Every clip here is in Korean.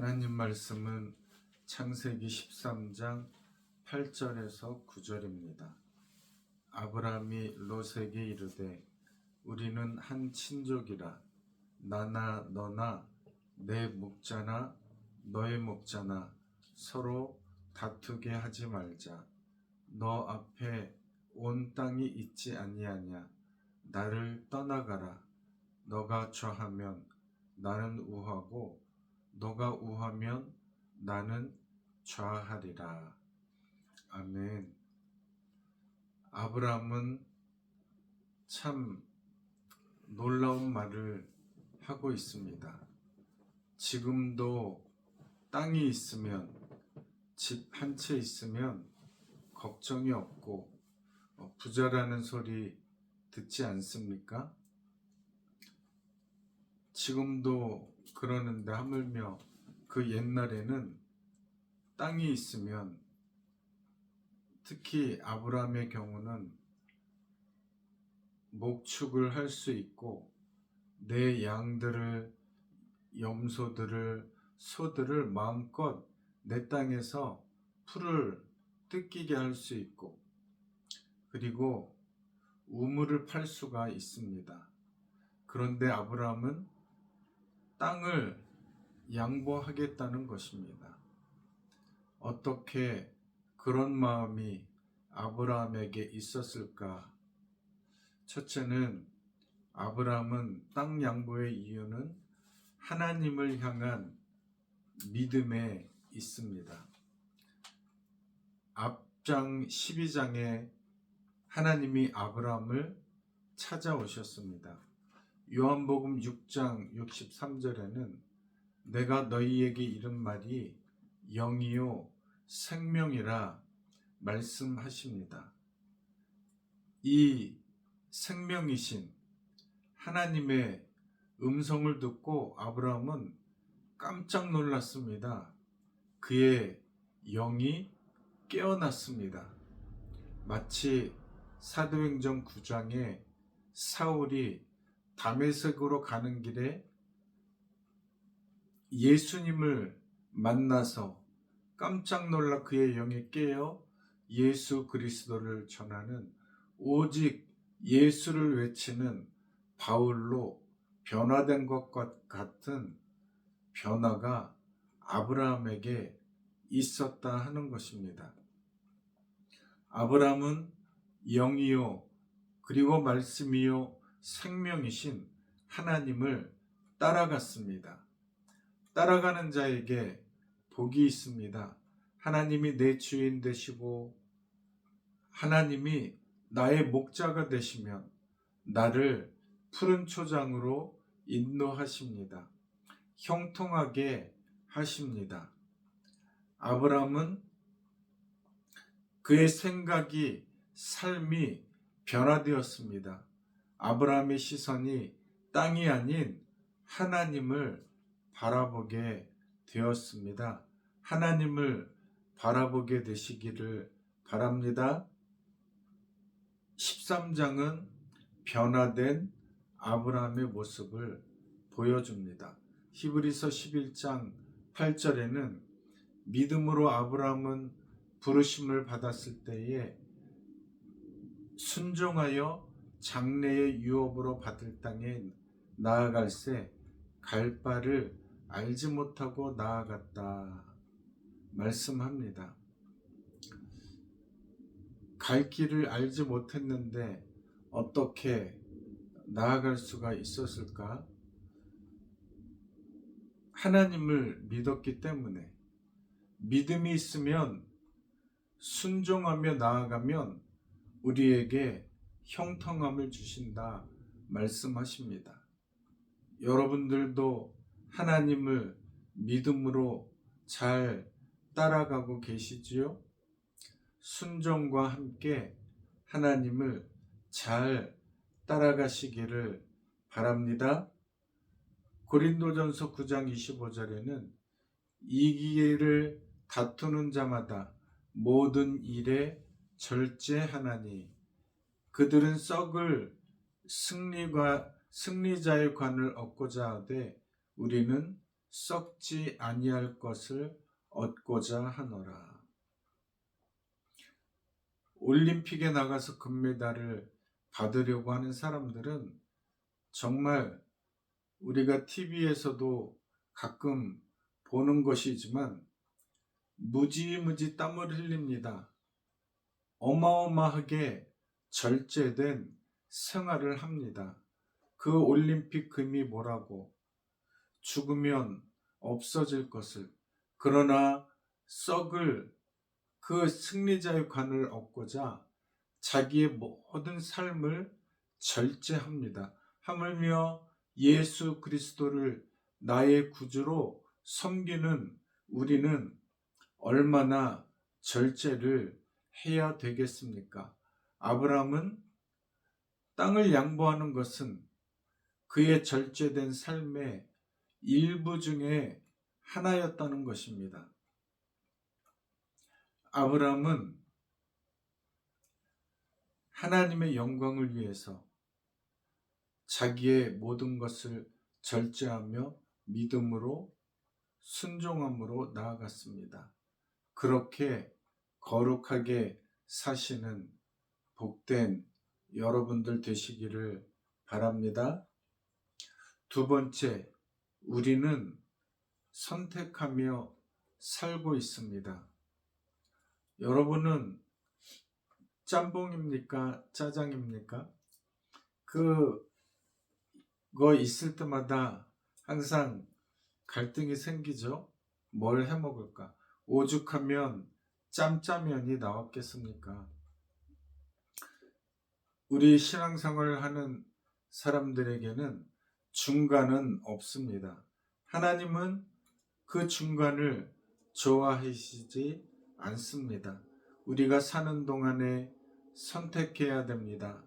하나님 말씀은 창세기 13장 8절에서 9절입니다. 아브라함이 롯에게 이르되 우리는 한 친족이라 나나 너나 내 목자나 너의 목자나 서로 다투게 하지 말자. 너 앞에 온 땅이 있지 아니하냐. 나를 떠나가라. 너가 좌하면 나는 우하고 너가 우하면 나는 좌하리라. 아멘. 아브라함은 참 놀라운 말을 하고 있습니다. 지금도 땅이 있으면, 집 한 채 있으면 걱정이 없고 부자라는 소리 듣지 않습니까? 지금도 그러는데 하물며 그 옛날에는 땅이 있으면, 특히 아브라함의 경우는 목축을 할 수 있고 내 양들을, 염소들을, 소들을 마음껏 내 땅에서 풀을 뜯기게 할 수 있고, 그리고 우물을 팔 수가 있습니다. 그런데 아브라함은 땅을 양보하겠다는 것입니다. 어떻게 그런 마음이 아브라함에게 있었을까? 첫째는 아브라함은 땅 양보의 이유는 하나님을 향한 믿음에 있습니다. 앞장 12장에 하나님이 아브라함을 찾아오셨습니다. 요한복음 6장 63절에는 내가 너희에게 이른 말이 영이요 생명이라 말씀하십니다. 이 생명이신 하나님의 음성을 듣고 아브라함은 깜짝 놀랐습니다. 그의 영이 깨어났습니다. 마치 사도행전 9장에 사울이 다메섹으로 가는 길에 예수님을 만나서 깜짝 놀라 그의 영이 깨어 예수 그리스도를 전하는, 오직 예수를 외치는 바울로 변화된 것과 같은 변화가 아브라함에게 있었다 하는 것입니다. 아브라함은 영이요 그리고 말씀이요 생명이신 하나님을 따라갔습니다. 따라가는 자에게 복이 있습니다. 하나님이 내 주인 되시고 하나님이 나의 목자가 되시면 나를 푸른 초장으로 인도하십니다. 형통하게 하십니다. 아브라함은 그의 생각이, 삶이 변화되었습니다. 아브라함의 시선이 땅이 아닌 하나님을 바라보게 되었습니다. 하나님을 바라보게 되시기를 바랍니다. 13장은 변화된 아브라함의 모습을 보여줍니다. 히브리서 11장 8절에는 믿음으로 아브라함은 부르심을 받았을 때에 순종하여 장래의 유업으로 받을 땅에 나아갈새 갈 바를 알지 못하고 나아갔다 말씀합니다. 갈 길을 알지 못했는데 어떻게 나아갈 수가 있었을까? 하나님을 믿었기 때문에, 믿음이 있으면 순종하며 나아가면 우리에게 형통함을 주신다 말씀하십니다. 여러분들도 하나님을 믿음으로 잘 따라가고 계시지요? 순종과 함께 하나님을 잘 따라가시기를 바랍니다. 고린도전서 9장 25절에는 이기를 다투는 자마다 모든 일에 절제하나니 그들은 썩을 승리자의 관을 얻고자 하되 우리는 썩지 아니할 것을 얻고자 하노라. 올림픽에 나가서 금메달을 받으려고 하는 사람들은 정말 우리가 TV에서도 가끔 보는 것이지만 무지무지 땀을 흘립니다. 어마어마하게 절제된 생활을 합니다. 그 올림픽 금이 뭐라고? 죽으면 없어질 것을, 그러나 썩을 그 승리자의 관을 얻고자 자기의 모든 삶을 절제합니다. 하물며 예수 그리스도를 나의 구주로 섬기는 우리는 얼마나 절제를 해야 되겠습니까? 아브라함은 땅을 양보하는 것은 그의 절제된 삶의 일부 중에 하나였다는 것입니다. 아브라함은 하나님의 영광을 위해서 자기의 모든 것을 절제하며 믿음으로 순종함으로 나아갔습니다. 그렇게 거룩하게 사시는 복된 여러분들 되시기를 바랍니다. 두 번째, 우리는 선택하며 살고 있습니다. 여러분은 짬뽕입니까? 짜장입니까? 그거 있을 때마다 항상 갈등이 생기죠. 뭘 해 먹을까? 오죽하면 짬짜면이 나왔겠습니까? 우리 신앙생활을 하는 사람들에게는 중간은 없습니다. 하나님은 그 중간을 좋아하시지 않습니다. 우리가 사는 동안에 선택해야 됩니다.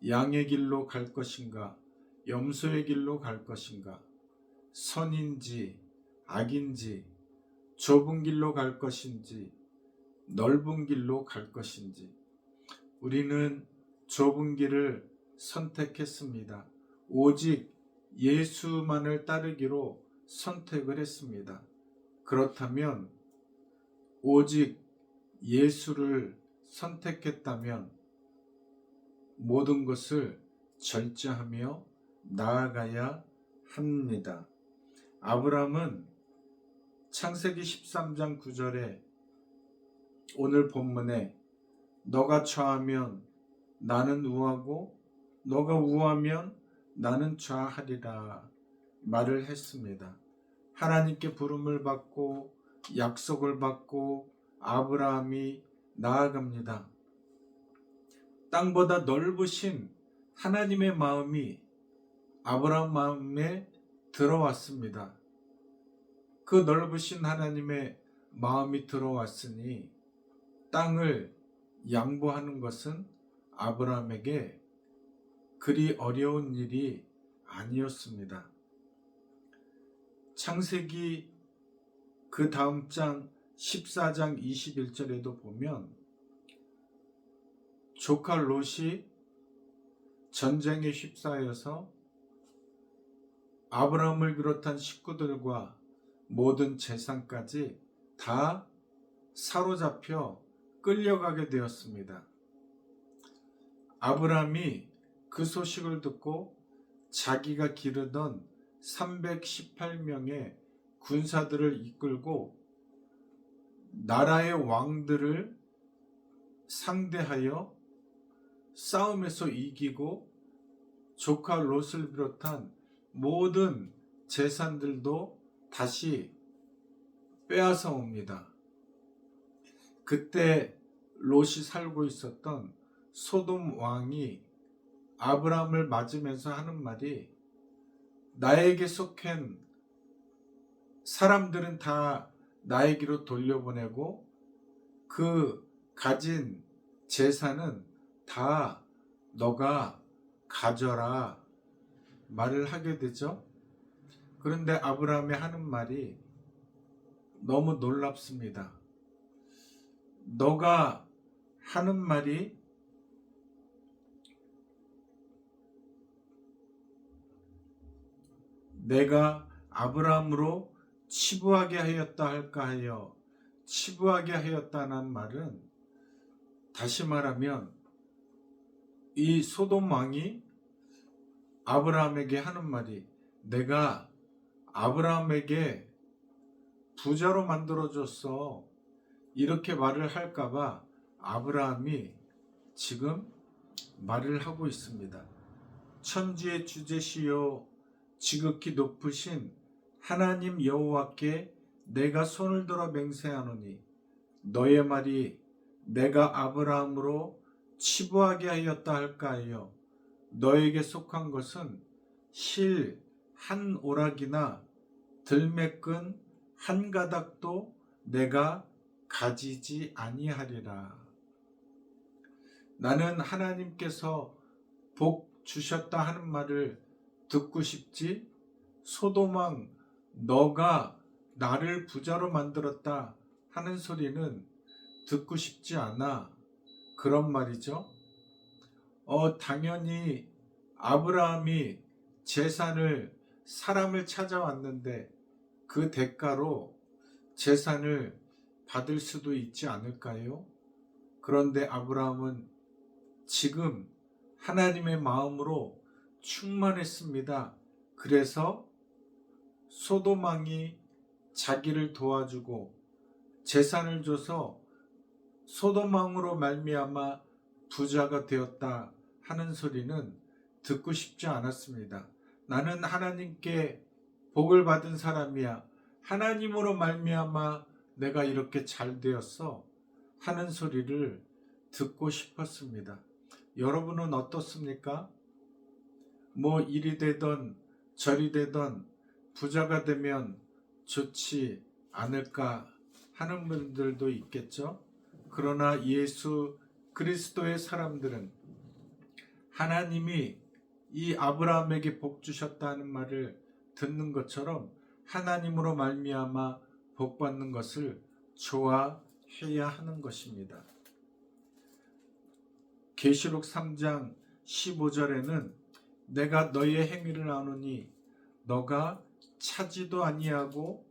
양의 길로 갈 것인가? 염소의 길로 갈 것인가? 선인지 악인지, 좁은 길로 갈 것인지 넓은 길로 갈 것인지. 우리는 좁은 길을 선택했습니다. 오직 예수만을 따르기로 선택을 했습니다. 그렇다면 오직 예수를 선택했다면 모든 것을 절제하며 나아가야 합니다. 아브라함은 창세기 13장 9절에 오늘 본문에 너가 좌하면 나는 우하고 너가 우하면 나는 좌하리라 말을 했습니다. 하나님께 부름을 받고 약속을 받고 아브라함이 나아갑니다. 땅보다 넓으신 하나님의 마음이 아브라함 마음에 들어왔습니다. 그 넓으신 하나님의 마음이 들어왔으니 땅을 양보하는 것은 아브라함에게 그리 어려운 일이 아니었습니다. 창세기 그 다음 장 14장 21절에도 보면 조카 롯이 전쟁에 휩싸여서 아브라함을 비롯한 식구들과 모든 재산까지 다 사로잡혀 끌려가게 되었습니다. 아브라함이 그 소식을 듣고 자기가 기르던 318명의 군사들을 이끌고 나라의 왕들을 상대하여 싸움에서 이기고 조카 롯을 비롯한 모든 재산들도 다시 빼앗아 옵니다. 그때 롯이 살고 있었던 소돔 왕이 아브라함을 맞으면서 하는 말이 나에게 속한 사람들은 다 나에게로 돌려보내고 그 가진 재산은 다 너가 가져라 말을 하게 되죠. 그런데 아브라함이 하는 말이 너무 놀랍습니다. 너가 하는 말이 내가 아브라함으로 치부하게 하였다 할까 하여, 치부하게 하였다는 말은 다시 말하면 이 소돔 왕이 아브라함에게 하는 말이, 내가 아브라함에게 부자로 만들어줬어, 이렇게 말을 할까봐 아브라함이 지금 말을 하고 있습니다. 천지의 주제시요 지극히 높으신 하나님 여호와께 내가 손을 들어 맹세하노니 너의 말이 내가 아브라함으로 치부하게 하였다 할까 하여, 너에게 속한 것은 실 한 오락이나 들매끈 한 가닥도 내가 가지지 아니하리라. 나는 하나님께서 복 주셨다 하는 말을 듣고 싶지, 소돔왕 너가 나를 부자로 만들었다 하는 소리는 듣고 싶지 않아. 그런 말이죠. 당연히 아브라함이 재산을, 사람을 찾아왔는데 그 대가로 재산을 받을 수도 있지 않을까요? 그런데 아브라함은 지금 하나님의 마음으로 충만했습니다. 그래서 소돔 왕이 자기를 도와주고 재산을 줘서 소돔 왕으로 말미암아 부자가 되었다 하는 소리는 듣고 싶지 않았습니다. 나는 하나님께 복을 받은 사람이야, 하나님으로 말미암아 내가 이렇게 잘 되었어 하는 소리를 듣고 싶었습니다. 여러분은 어떻습니까? 뭐 이리 되던 저리 되던 부자가 되면 좋지 않을까 하는 분들도 있겠죠. 그러나 예수 그리스도의 사람들은 하나님이 이 아브라함에게 복 주셨다는 말을 듣는 것처럼 하나님으로 말미암아 복 받는 것을 좋아해야 하는 것입니다. 계시록 3장 15절에는 내가 너의 행위를 아노니 너가 차지도 아니하고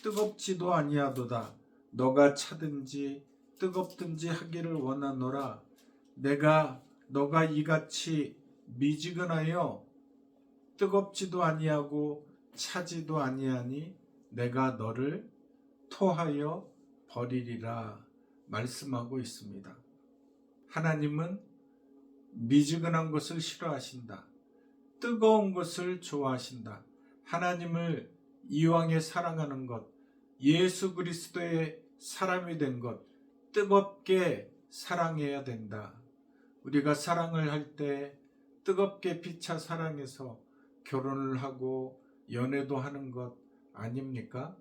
뜨겁지도 아니하도다. 너가 차든지 뜨겁든지 하기를 원하노라. 너가 이같이 미지근하여 뜨겁지도 아니하고 차지도 아니하니 내가 너를 토하여 버리리라 말씀하고 있습니다. 하나님은 미지근한 것을 싫어하신다. 뜨거운 것을 좋아하신다. 하나님을 이왕에 사랑하는 것, 예수 그리스도의 사람이 된 것, 뜨겁게 사랑해야 된다. 우리가 사랑을 할 때 뜨겁게 피차 사랑해서 결혼을 하고 연애도 하는 것 아닙니까?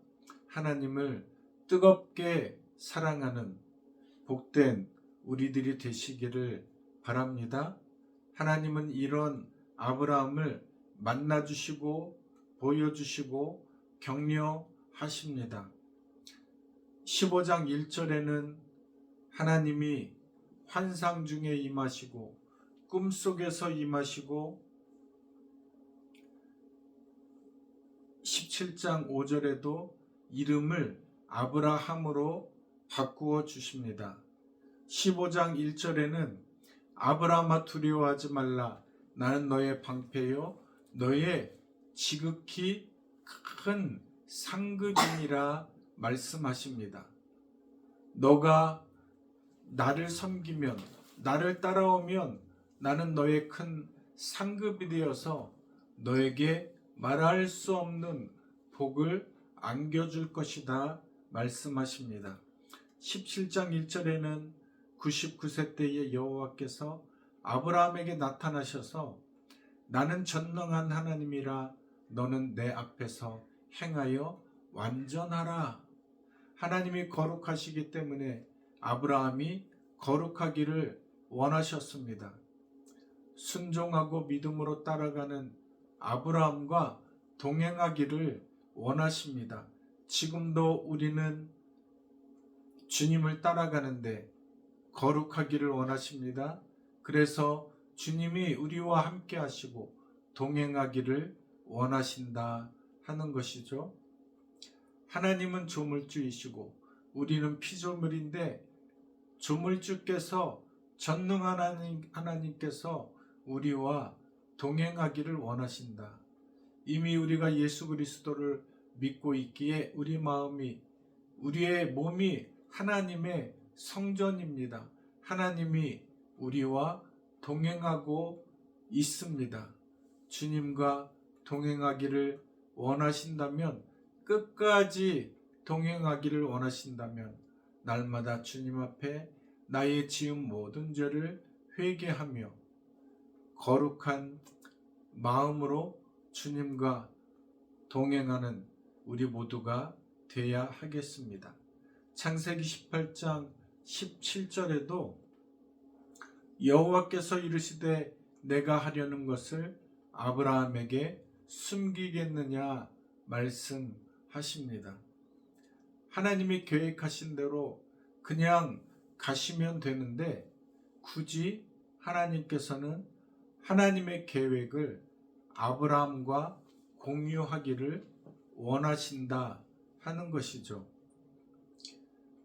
하나님을 뜨겁게 사랑하는 복된 우리들이 되시기를 바랍니다. 하나님은 이런 아브라함을 만나주시고 보여주시고 격려하십니다. 15장 1절에는 하나님이 환상 중에 임하시고 꿈속에서 임하시고 17장 5절에도 이름을 아브라함으로 바꾸어 주십니다. 15장 1절에는 아브라함아 두려워하지 말라. 나는 너의 방패요 너의 지극히 큰 상급이니라 말씀하십니다. 너가 나를 섬기면, 나를 따라오면 나는 너의 큰 상급이 되어서 너에게 말할 수 없는 복을 안겨줄 것이다 말씀하십니다. 17장 1절에는 99세 때의 여호와께서 아브라함에게 나타나셔서 나는 전능한 하나님이라 너는 내 앞에서 행하여 완전하라. 하나님이 거룩하시기 때문에 아브라함이 거룩하기를 원하셨습니다. 순종하고 믿음으로 따라가는 아브라함과 동행하기를 원하십니다. 지금도 우리는 주님을 따라가는데 거룩하기를 원하십니다. 그래서 주님이 우리와 함께 하시고 동행하기를 원하신다 하는 것이죠. 하나님은 조물주이시고 우리는 피조물인데 조물주께서 전능한 하나님께서 우리와 동행하기를 원하신다. 이미 우리가 예수 그리스도를 믿고 있기에 우리의 몸이 하나님의 성전입니다. 하나님이 우리와 동행하고 있습니다. 주님과 동행하기를 원하신다면, 끝까지 동행하기를 원하신다면 날마다 주님 앞에 나의 지은 모든 죄를 회개하며 거룩한 마음으로 주님과 동행하는 우리 모두가 되어야 하겠습니다. 창세기 18장 17절에도 여호와께서 이르시되 내가 하려는 것을 아브라함에게 숨기겠느냐 말씀하십니다. 하나님이 계획하신 대로 그냥 가시면 되는데 굳이 하나님께서는 하나님의 계획을 아브라함과 공유하기를 원하신다 하는 것이죠.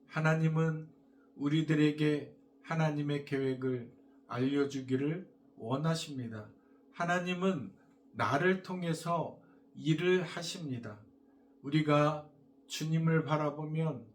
하나님은 우리들에게 하나님의 계획을 알려주기를 원하십니다. 하나님은 나를 통해서 일을 하십니다. 우리가 주님을 바라보면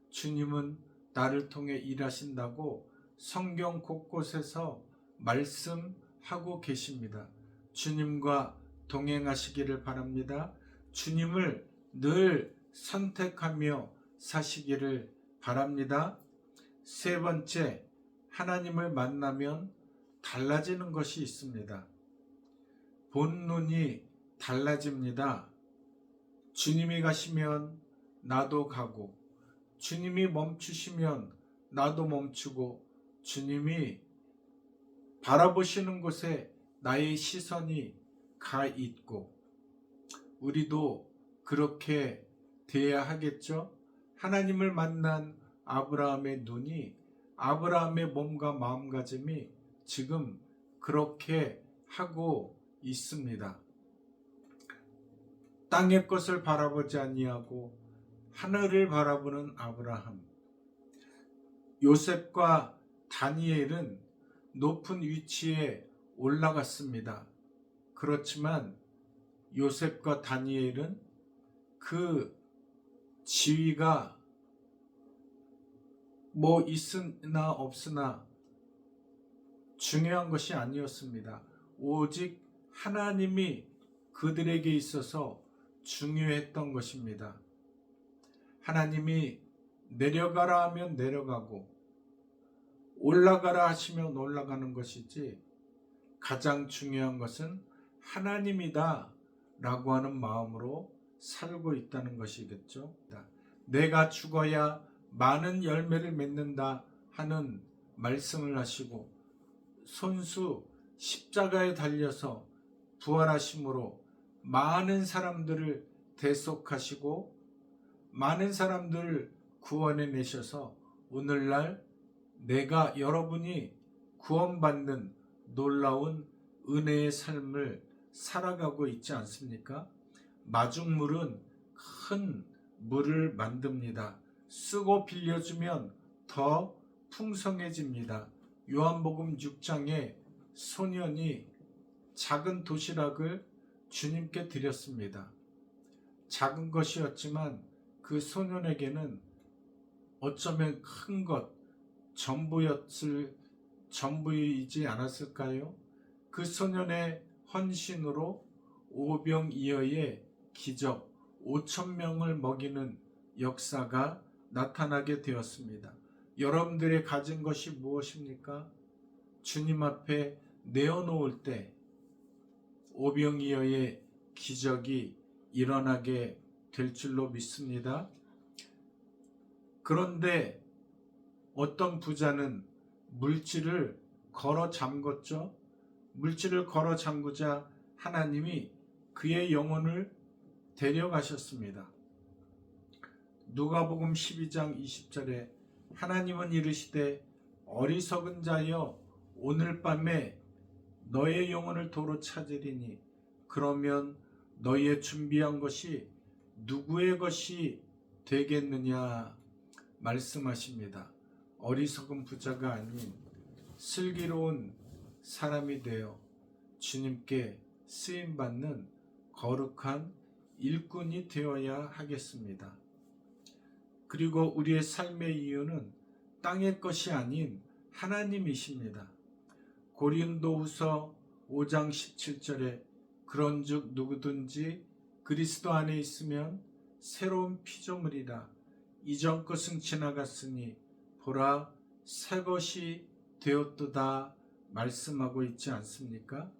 주님은 나를 통해 일하신다고 성경 곳곳에서 말씀하고 계십니다. 주님과 동행하시기를 바랍니다. 주님을 늘 선택하며 사시기를 바랍니다. 세 번째, 하나님을 만나면 달라지는 것이 있습니다. 본눈이 달라집니다. 주님이 가시면 나도 가고, 주님이 멈추시면 나도 멈추고, 주님이 바라보시는 곳에 나의 시선이 가 있고, 우리도 그렇게 돼야 하겠죠? 하나님을 만난 아브라함의 눈이, 아브라함의 몸과 마음가짐이 지금 그렇게 하고 있습니다. 땅의 것을 바라보지 아니하고 하늘을 바라보는 아브라함. 요셉과 다니엘은 높은 위치에 올라갔습니다. 그렇지만 요셉과 다니엘은 그 지위가 뭐 있으나 없으나 중요한 것이 아니었습니다. 오직 하나님이 그들에게 있어서 중요했던 것입니다. 하나님이 내려가라 하면 내려가고 올라가라 하시면 올라가는 것이지, 가장 중요한 것은 하나님이다 라고 하는 마음으로 살고 있다는 것이겠죠. 내가 죽어야 많은 열매를 맺는다 하는 말씀을 하시고, 손수 십자가에 달려서 부활하심으로 많은 사람들을 대속하시고 많은 사람들을 구원해 내셔서 오늘날 내가 여러분이 구원받는 놀라운 은혜의 삶을 살아가고 있지 않습니까? 마중물은 큰 물을 만듭니다. 쓰고 빌려주면 더 풍성해집니다. 요한복음 6장에 소년이 작은 도시락을 주님께 드렸습니다. 작은 것이었지만 그 소년에게는 어쩌면 큰 것, 전부이지 않았을까요? 그 소년의 헌신으로 오병이어의 기적, 5,000명을 먹이는 역사가 나타나게 되었습니다. 여러분들의 가진 것이 무엇입니까? 주님 앞에 내어놓을 때 오병이어의 기적이 일어나게 될 줄로 믿습니다. 그런데 어떤 부자는 물질을 걸어 잠궜죠. 물질을 걸어 잠그자 하나님이 그의 영혼을 데려가셨습니다. 누가복음 12장 20절에 하나님은 이르시되 어리석은 자여 오늘 밤에 너의 영혼을 도로 찾으리니 그러면 너희의 준비한 것이 누구의 것이 되겠느냐 말씀하십니다. 어리석은 부자가 아닌 슬기로운 사람이 되어 주님께 쓰임받는 거룩한 일꾼이 되어야 하겠습니다. 그리고 우리의 삶의 이유는 땅의 것이 아닌 하나님이십니다. 고린도후서 5장 17절에 그런즉 누구든지 그리스도 안에 있으면 새로운 피조물이라 이전 것은 지나갔으니 보라 새 것이 되었도다 말씀하고 있지 않습니까?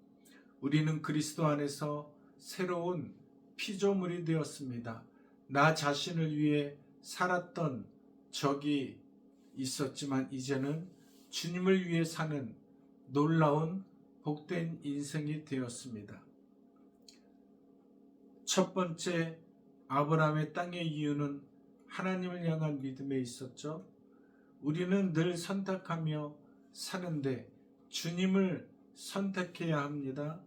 우리는 그리스도 안에서 새로운 피조물이 되었습니다. 나 자신을 위해 살았던 적이 있었지만 이제는 주님을 위해 사는 놀라운 복된 인생이 되었습니다. 첫 번째 아브라함의 땅의 이유는 하나님을 향한 믿음에 있었죠. 우리는 늘 선택하며 사는데 주님을 선택해야 합니다.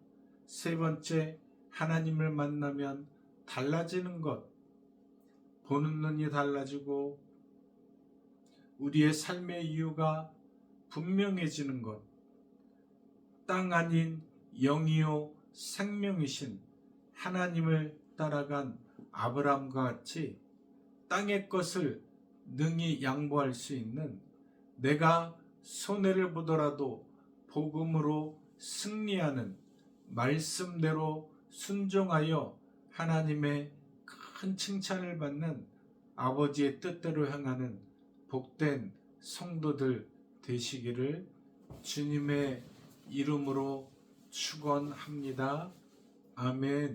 세 번째, 하나님을 만나면 달라지는 것, 보는 눈이 달라지고 우리의 삶의 이유가 분명해지는 것, 땅 아닌 영이요 생명이신 하나님을 따라간 아브라함과 같이 땅의 것을 능히 양보할 수 있는, 내가 손해를 보더라도 복음으로 승리하는, 말씀대로 순종하여 하나님의 큰 칭찬을 받는, 아버지의 뜻대로 향하는 복된 성도들 되시기를 주님의 이름으로 축원합니다. 아멘.